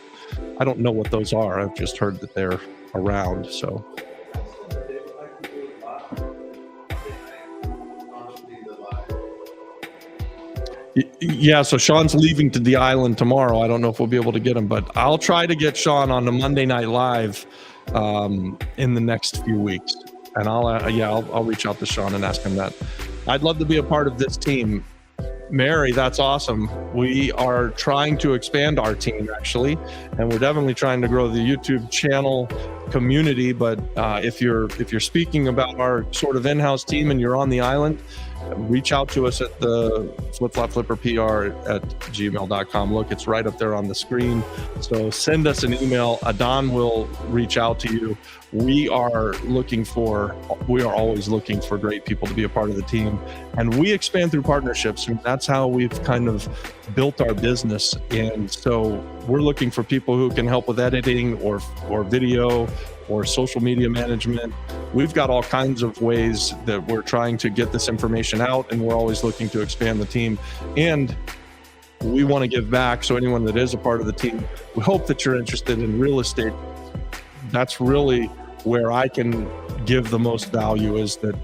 know what those are. I've just heard that they're around. So yeah, so Sean's leaving to the island tomorrow. I don't know if we'll be able to get him, but I'll try to get Sean on the Monday Night Live in the next few weeks, and I'll reach out to Sean and ask him that. I'd love to be a part of this team. Mary, that's awesome. We are trying to expand our team, actually, and we're definitely trying to grow the YouTube channel community. But if you're speaking about our sort of in-house team and you're on the island, reach out to us at the flipflopflipperpr@gmail.com. Look, it's right up there on the screen. So send us an email. Adon will reach out to you. We are always looking for great people to be a part of the team, and we expand through partnerships. And that's how we've kind of built our business. And so we're looking for people who can help with editing or video or social media management. We've got all kinds of ways that we're trying to get this information out, and we're always looking to expand the team. And we want to give back. So anyone that is a part of the team, we hope that you're interested in real estate. That's really where I can give the most value, is that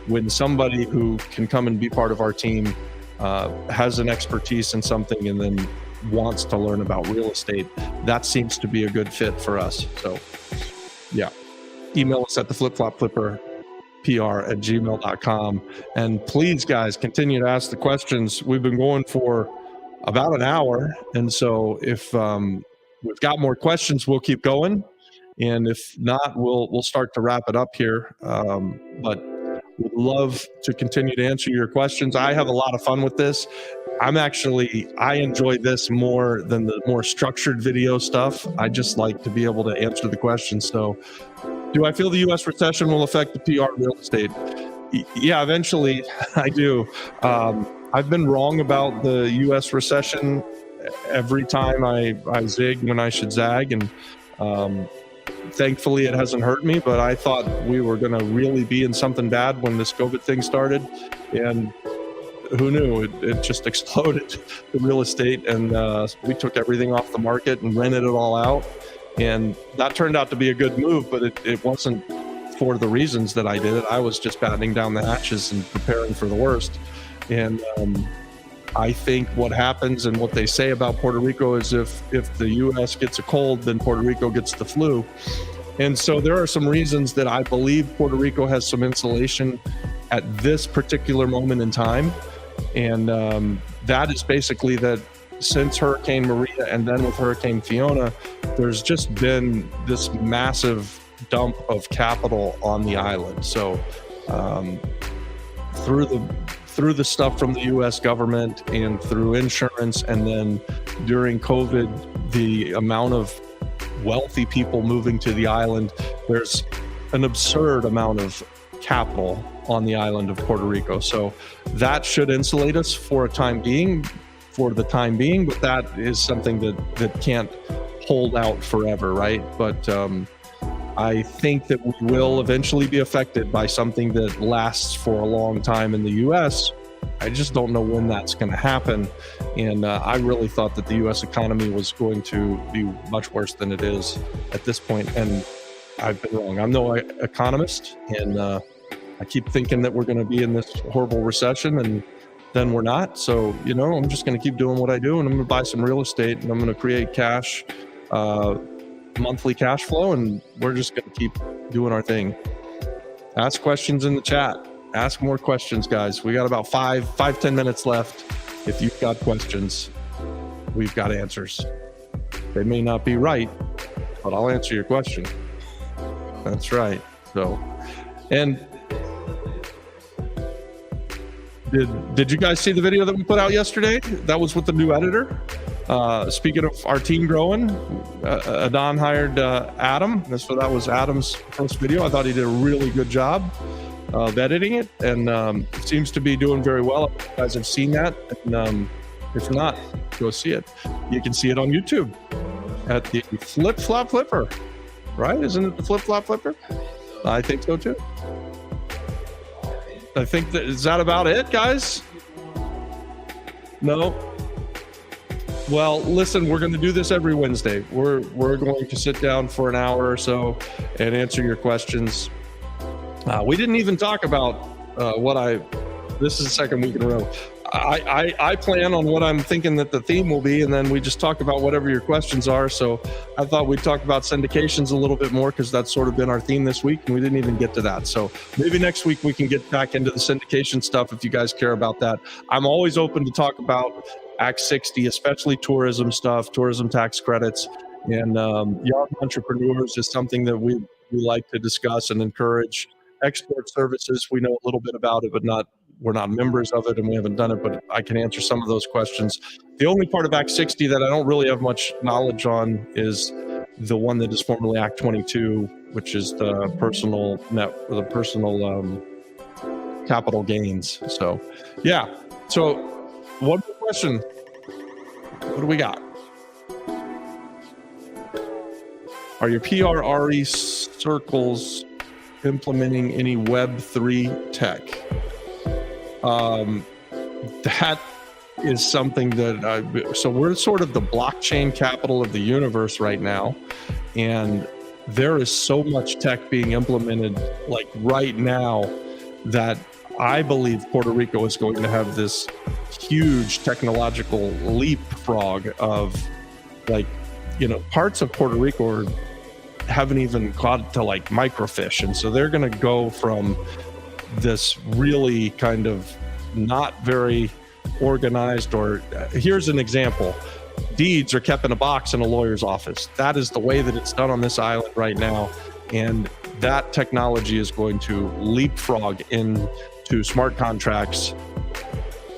when somebody who can come and be part of our team has an expertise in something and then wants to learn about real estate, that seems to be a good fit for us. So yeah, email us at the flipflopflipperpr@gmail.com. And please, guys, continue to ask the questions. We've been going for about an hour, and so if we've got more questions, we'll keep going, and if not, we'll start to wrap it up here. But we'd love to continue to answer your questions. I have a lot of fun with this. I enjoy this more than the more structured video stuff. I just like to be able to answer the questions. So, do I feel the U.S. recession will affect the PR real estate? Yeah, eventually I do. I've been wrong about the U.S. recession every time I zig when I should zag, and thankfully it hasn't hurt me, but I thought we were going to really be in something bad when this COVID thing started, and who knew? It just exploded, the real estate, and we took everything off the market and rented it all out, and that turned out to be a good move, but it wasn't for the reasons that I did it. I was just battening down the hatches and preparing for the worst. And I think what happens and what they say about Puerto Rico is if the U.S. gets a cold, then Puerto Rico gets the flu. And so there are some reasons that I believe Puerto Rico has some insulation at this particular moment in time. And that is basically that since Hurricane Maria and then with Hurricane Fiona, there's just been this massive dump of capital on the island. So through the stuff from the U.S. government and through insurance, and then during COVID, the amount of wealthy people moving to the island, there's an absurd amount of capital on the island of Puerto Rico. So that should insulate us for a time being for the time being, but that is something that can't hold out forever, right? But I think that we will eventually be affected by something that lasts for a long time in the U.S. I just don't know when that's going to happen. And I really thought that the U.S. economy was going to be much worse than it is at this point. And I've been wrong. I'm no economist, and I keep thinking that we're going to be in this horrible recession, and then we're not. So, I'm just going to keep doing what I do, and I'm going to buy some real estate, and I'm going to create cash, monthly cash flow, and we're just going to keep doing our thing. Ask questions in the chat. Ask more questions, guys. We got about 10 minutes left. If you've got questions, we've got answers. They may not be right, but I'll answer your question. That's right. So, and did you guys see the video that we put out yesterday? That was with the new editor. Speaking of our team growing, Adon hired Adam. So that was Adam's first video. I thought he did a really good job of editing it, and it seems to be doing very well. You guys have seen that, and if not, go see it. You can see it on YouTube at the Flip Flop Flipper, right? Isn't it the Flip Flop Flipper? I think so too. I think is that about it, guys? No. Well, listen, we're going to do this every Wednesday. We're going to sit down for an hour or so and answer your questions. We didn't even talk about this is the second week in a row. I plan on what I'm thinking that the theme will be, and then we just talk about whatever your questions are. So I thought we'd talk about syndications a little bit more, because that's sort of been our theme this week, and we didn't even get to that. So maybe next week we can get back into the syndication stuff if you guys care about that. I'm always open to talk about Act 60, especially tourism stuff, tourism tax credits, and young entrepreneurs is something that we like to discuss and encourage. Export services, we know a little bit about it, but we're not members of it, and we haven't done it, but I can answer some of those questions. The only part of Act 60 that I don't really have much knowledge on is the one that is formerly Act 22, which is the personal capital gains. So, yeah. So, one more question. What do we got? Are your PRRE circles implementing any Web3 tech? That is something that so we're sort of the blockchain capital of the universe right now, and there is so much tech being implemented like right now that I believe Puerto Rico is going to have this huge technological leapfrog of, like, parts of Puerto Rico haven't even got to like microfiche, and so they're going to go from this really kind of not very organized, or here's an example: deeds are kept in a box in a lawyer's office. That is the way that it's done on this island right now, and that technology is going to leapfrog into smart contracts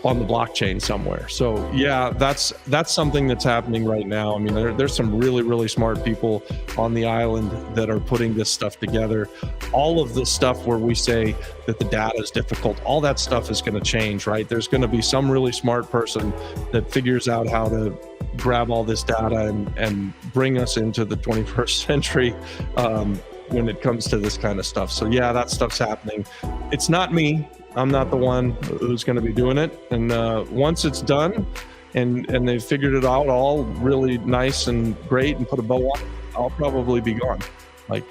on the blockchain somewhere. So yeah, that's something that's happening right now. I mean, there's some really, really smart people on the island that are putting this stuff together. All of this stuff where we say that the data is difficult, all that stuff is going to change, right? There's going to be some really smart person that figures out how to grab all this data and bring us into the 21st century when it comes to this kind of stuff. So yeah, that stuff's happening. It's not me. I'm not the one who's going to be doing it. And once it's done and they've figured it out all really nice and great and put a bow on it, I'll probably be gone. Like,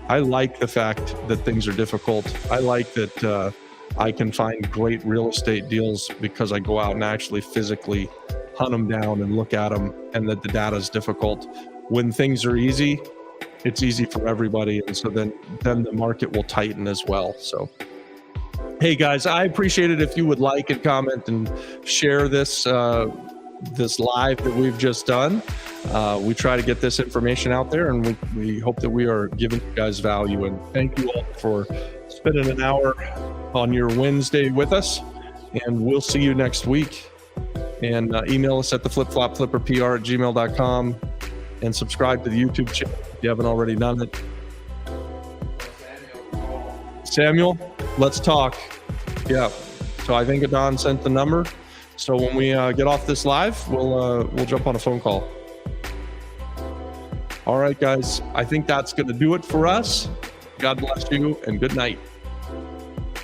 I like the fact that things are difficult. I like that I can find great real estate deals because I go out and actually physically hunt them down and look at them, and that the data is difficult. When things are easy, it's easy for everybody. And so then the market will tighten as well. So, hey guys, I appreciate it if you would like and comment and share this live that we've just done. We try to get this information out there, and we hope that we are giving you guys value. And thank you all for spending an hour on your Wednesday with us. And we'll see you next week. And email us at theflipflopflipperpr@gmail.com, and subscribe to the YouTube channel if you haven't already done it. Samuel, let's talk. Yeah. So I think Adon sent the number. So when we get off this live, we'll jump on a phone call. All right, guys. I think that's going to do it for us. God bless you and good night.